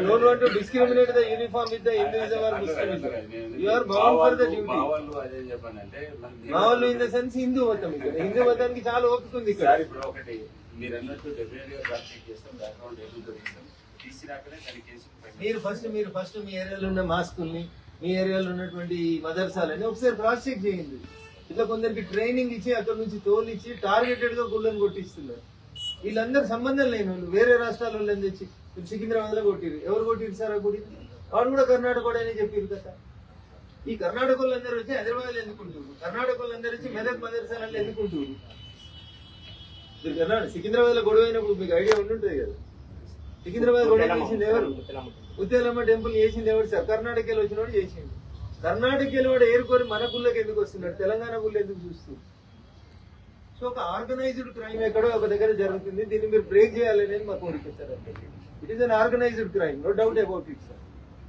don't want to discriminate the uniform with the Hinduism or Muslimism. You are bound for the duty. మావాళ్ళు in the sense Hindu మతం ఇక్కడ హిందూ మతానికి చాలా ఓపిక ఉంది ఇక్కడ. ఒకటి మీరు అన్నట్టు డెఫినెట్గా ప్రాక్టీస్ చేస్తాం బ్యాక్గ్రౌండ్ ఏదో తీసినాకనే దాని కేసు. మీరు ఫస్ట్ మీ ఏరియాలో ఉన్న మాస్కుల్ని మీ ఏరియాలో ఉన్నటువంటి మదర్సాలని ఒకసారి క్రాస్ చెక్ చేయండి. ఇట్లా కొందరికి ట్రైనింగ్ ఇచ్చి అక్కడ నుంచి తోలిచ్చి టార్గెటెడ్ గా గుళ్ళని కొట్టిస్తున్నారు. వీళ్ళందరూ సంబంధం లేని వాళ్ళు వేరే రాష్ట్రాల వాళ్ళని తెచ్చి సికింద్రాబాద్ లో కొట్టిరు. ఎవరు కొట్టిరు సార్ ఆ గుడి? వాడు కూడా కర్ణాటక అని చెప్పారు కదా. ఈ కర్ణాటక వాళ్ళందరూ వచ్చి హైదరాబాద్ లో ఎందుకుంటారు? కర్ణాటక వాళ్ళందరూ వచ్చి మెదక్ మదర్సాలలో ఎందుకుంటారు? కర్ణాటక సికింద్రాబాద్ లో గొడవ అయినప్పుడు మీకు ఐడియా ఉండుంటుంది కదా. సికింద్రాబాద్ గొడవ చేసింది ఎవరు? ముత్యాలమ్మ టెంపుల్ చేసింది ఎవరు సార్? కర్ణాటకలో వచ్చిన వాడు చేసిండు. కర్ణాటకలో వాడు ఏరుకొని మన గుళ్ళకి ఎందుకు వస్తున్నాడు? తెలంగాణ గుళ్ళు ఎందుకు చూస్తుంది? సో ఒక ఆర్గనైజ్డ్ క్రైమ్ ఎక్కడో ఒక దగ్గర జరుగుతుంది. దీన్ని మీరు బ్రేక్ చేయాలనేది మా కోరిక sir. It is unorganized crime, no doubt about it sir.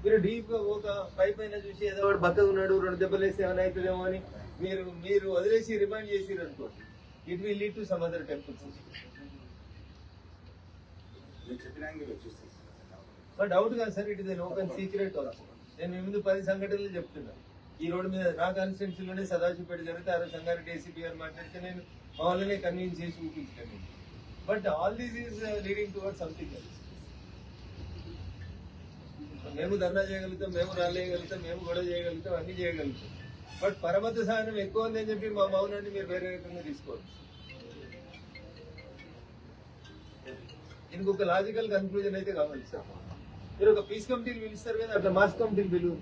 మీరు డీప్ గా ఒక పై పైన చూసి ఏదో వాడు బక్కగా ఉన్నాడు 2 దెబ్బలు వేసి ఏమైనా అవుతుందేమో అని మీరు వదిలేసి రిమైండ్ చేసిరు అనుకోండి, it will lead to some other temples. Doubt కాదు sir, it is an open secret also. నేను మీ ముందు 10 సంఘటనలు చెప్తున్నా. ఈ రోడ్డు మీద నా కాన్స్టిట్యున్సీలోనే సదాశివపేట జరిగితే ఆ సంగారెడ్డి ఏసీపీ గారు మాట్లాడితే నేను మా వాళ్ళనే కన్విన్స్ చేసి చూపించాను. But all this is leading towards something else. మేము ధర్నా చేయగలుగుతాం, మేము రాలేయగలుగుతాం, మేము గొడవ చేయగలుగుతాం, అన్ని చేయగలుగుతాం. బట్ పరమత సహనం ఎక్కువ ఉందని చెప్పి మా మౌనాన్ని మీరు వేరే రకంగా తీసుకోవచ్చు. దీనికి ఒక లాజికల్ కన్క్లూజన్ అయితే కావాలి సార్. మీరు ఒక పీస్ కమిటీలు పిలుస్తారు కదా, అట్లా మాస్క్ కమిటీలు పిలువు.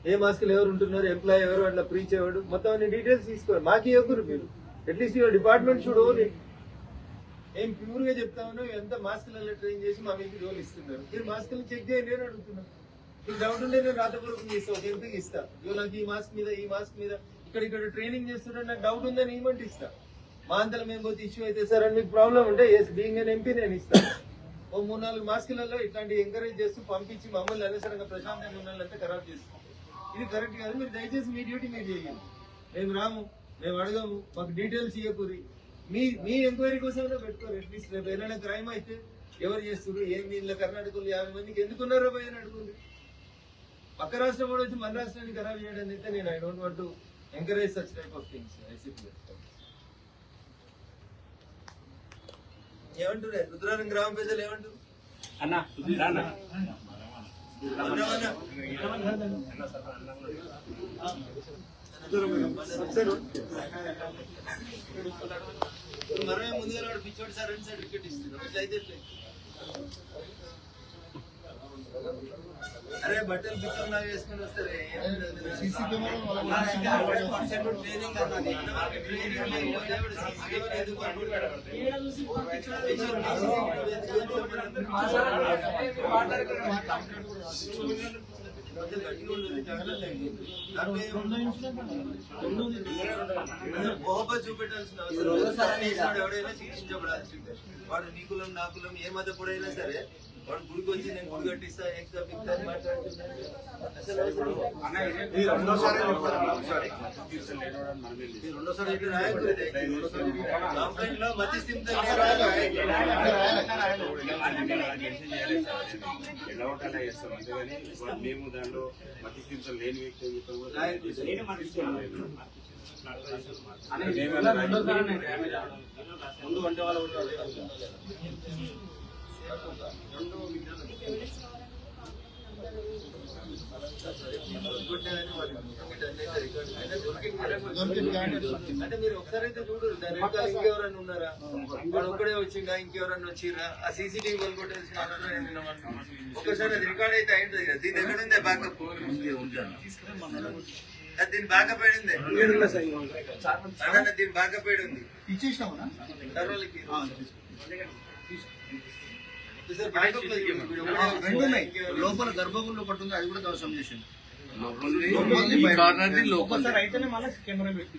ఏ మాస్కులు ఎవరు ఉంటున్నారు, ఎంప్లాయీ ఎవరు, అట్లా ప్రీచ్ అవ్వడు, మొత్తం అన్ని డీటెయిల్స్ తీసుకోవాలి. మాకు ఇవ్వకూరు మీరు. At least your department should own it. ఏం ప్యూర్ గా చెప్తా ఉన్నాం, ఎంత మాస్కులలో ట్రైన్ చేసి మా మీకు రోల్ ఇస్తున్నారు. మీరు మాస్కులు చెక్ చేయండి అని అడుగుతున్నాను. మీకు డౌట్ ఉంటే నేను రాతపూర్వకం చేస్తాను, ఒక ఎంపీకి ఇస్తా. నాకు ఈ మాస్క్ మీద ఇక్కడ ట్రైనింగ్ చేస్తుంటే నాకు డౌట్ ఉందని ఈమెంట్ ఇస్తా. మా అంతలో మేము పోతే ఇష్యూ అయితే సార్ అని మీకు ప్రాబ్లం ఉంటే ఎస్ బీయింగ్ ఎన్ ఎంపీ నేను ఇస్తాను. ఓ 3-4 మాస్కులలో ఇట్లాంటి ఎంకరేజ్ చేస్తూ పంపించి మమ్మల్ని అనవసరంగా ప్రశాంతంగా ఉండాలంటే ఖరాబ్ చేస్తాం. ఇది కరెక్ట్ కాదు. మీరు దయచేసి మీ డ్యూటీ మీరు చేయండి. మేము రాము, మేము అడగము, మాకు డీటెయిల్స్ ఇవ్వకూరి. మీ ఎంక్వైరీ కోసమైనా పెట్టుకోరు. అట్లీస్ట్ రేపు ఏదైనా క్రైమ్ అయితే ఎవరు చేస్తున్నారు, ఏమి ఇంట్లో కర్ణాటకలో 50 మందికి ఎందుకున్నారో పోయి అని అడుగుంది. పక్క రాష్ట్రం కూడా వచ్చి మన రాష్ట్రాన్ని ఖరాబ్ చేయడం అయితే నేను I don't want to encourage such type of things. ఏమంటారు రుద్రారం గ్రామ ప్రజలు ఏమంటారు? మనమే ముందుగా వాడు పిచ్చోడి సార్ అని సర్టిఫికెట్ ఇస్తున్నాం. అయితే అరే బట్టలు పిచ్చోడు లాగా వేసుకుని వస్తారే. చూపెట్టాల్సిన అవసరం ఎవడైనా శిక్షించబడాల్సిందే. వాడు నీ కులం నా కులం ఏ మత పొడైనా సరే వాడు గుడికి వచ్చి నేను గుడి కట్టిస్తా ఎక్స్ట్రా పిక్తా అని మాట్లాడుతున్నాను. రెండోసారి కంప్లైంట్ లో మధ్యస్థిత మేము దాంట్లో మధ్యస్థితులు లేని వ్యక్తి ముందు వంటి వాళ్ళు అంటే మీరు ఒకసారి అయితే చూడు, ఇంకెవరన్నా ఉన్నారా, వాడు ఒక్కడే వచ్చిందా, ఇంకెవరన్నా వచ్చిరా? ఆ సీసీటీవీ వాళ్ళు కూడా ఒకసారి అది రికార్డ్ అయితే అయింది కదా. దీని ఎక్కడ ఉంది బ్యాకప్? దీని బ్యాకప్ అయింది, దీని బ్యాకప్ అయి ఉంది. సర్వలకి లోపల గర్భగుడిలో పట్టుంది, అది కూడా దర్శనం చేసింది. అయితేనే మళ్ళీ కెమెరా పెట్టి